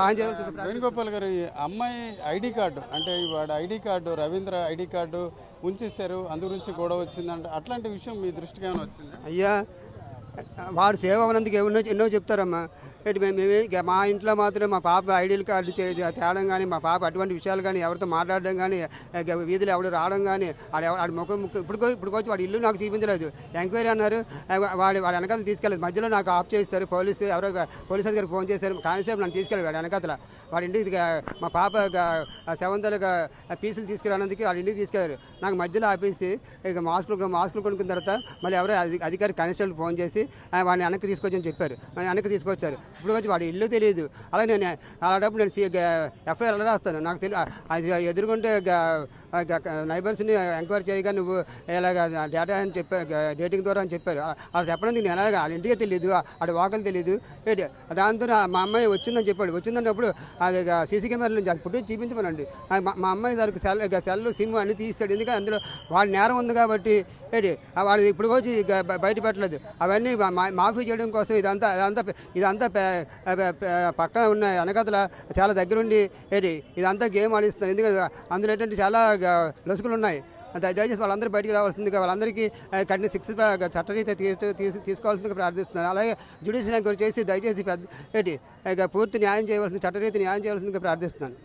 వేణుగోపాల్ గారు, ఈ అమ్మాయి ఐడి కార్డు అంటే వాడు ID card Ravindra ID card ఉంచేశారు, అందు గురించి గొడవ వచ్చిందంటే అట్లాంటి విషయం మీ దృష్టికి ఏమైనా వచ్చింది? అయ్యా, వాడు సేవ అవనందుకు ఎన్నో చెప్తారమ్మా. మా ఇంట్లో మాత్రం మా పాప ఐడీల కార్డు తేడం కానీ, మా పాప అటువంటి విషయాలు కానీ, ఎవరితో మాట్లాడడం కానీ, వీధిలో ఎవరు రావడం కానీ, వాడి ముఖం ఇప్పుడుకొచ్చి వాడి ఇల్లు నాకు చూపించలేదు. ఎంక్వైరీ అన్నారు, వాడి వెనకాల తీసుకెళ్ళలేదు. మధ్యలో నాకు ఆఫ్ చేస్తారు పోలీసు అధికారికి ఫోన్ చేశారు. కానిస్టేబుల్ నన్ను తీసుకెళ్ళాడు వాడి వెనకాల. వాడి ఇంటికి మా పాప సెవెంతలుగా పీసులు తీసుకురానందుకు వాడి ఇంటికి తీసుకెళ్ళారు. నాకు మధ్యలో ఆపేసి ఇక మాస్కులు కొనుక్కున్న తర్వాత మళ్ళీ ఎవరో అధికారి కానిస్టేబుల్ ఫోన్ చేసి వాడిని వెనక్కి తీసుకొచ్చని చెప్పారు. వెనక్కి తీసుకొచ్చారు. ఇప్పుడు వచ్చి వాడి ఇల్లు తెలియదు. అలాగే అలాంటప్పుడు నేను ఎఫ్ఐఆర్ ఎలా రాస్తాను నాకు తెలియదు. అది ఎదుర్కొంటే నైబర్స్ని ఎంక్వైరీ చేయగా నువ్వు ఇలాగ డేటా అని చెప్పారు, డేటింగ్ ద్వారా అని చెప్పారు. అలా చెప్పడానికి నేను ఎలాగ వాళ్ళ ఇంటికే తెలియదు, వాడి వాకలు తెలియదు. దాంతో మా అమ్మాయి వచ్చిందని చెప్పాడు. వచ్చిందన్నప్పుడు అది సీసీ కెమెరా నుంచి అది ఫుటేజ్ చూపించమనండి. మా అమ్మాయి దానికి సెల్ సిమ్ అన్ని తీస్తాడు. ఎందుకంటే అందులో వాడి నేరం ఉంది కాబట్టి వాడు ఇప్పుడు వచ్చి బయట పెట్టలేదు. అవన్నీ మాఫీ చేయడం కోసం ఇదంతా పక్కన ఉన్న వెనకతల చాలా దగ్గరుండి ఇదంతా గేమ్ ఆడిస్తున్నారు. ఎందుకంటే అందులో ఏంటంటే చాలా లొసుకులు ఉన్నాయి. దయచేసి వాళ్ళందరూ బయటికి రావాల్సిందిగా, వాళ్ళందరికీ కఠిన శిక్ష చట్టరీత్యా తీసుకోవాల్సిందిగా ప్రార్థిస్తున్నారు. అలాగే జ్యుడిషియల్ ఎంక్వైరీ చేసి దయచేసి పూర్తి న్యాయం చేయవలసింది, చట్టరీత్యా న్యాయం చేయవలసిందిగా ప్రార్థిస్తున్నాను.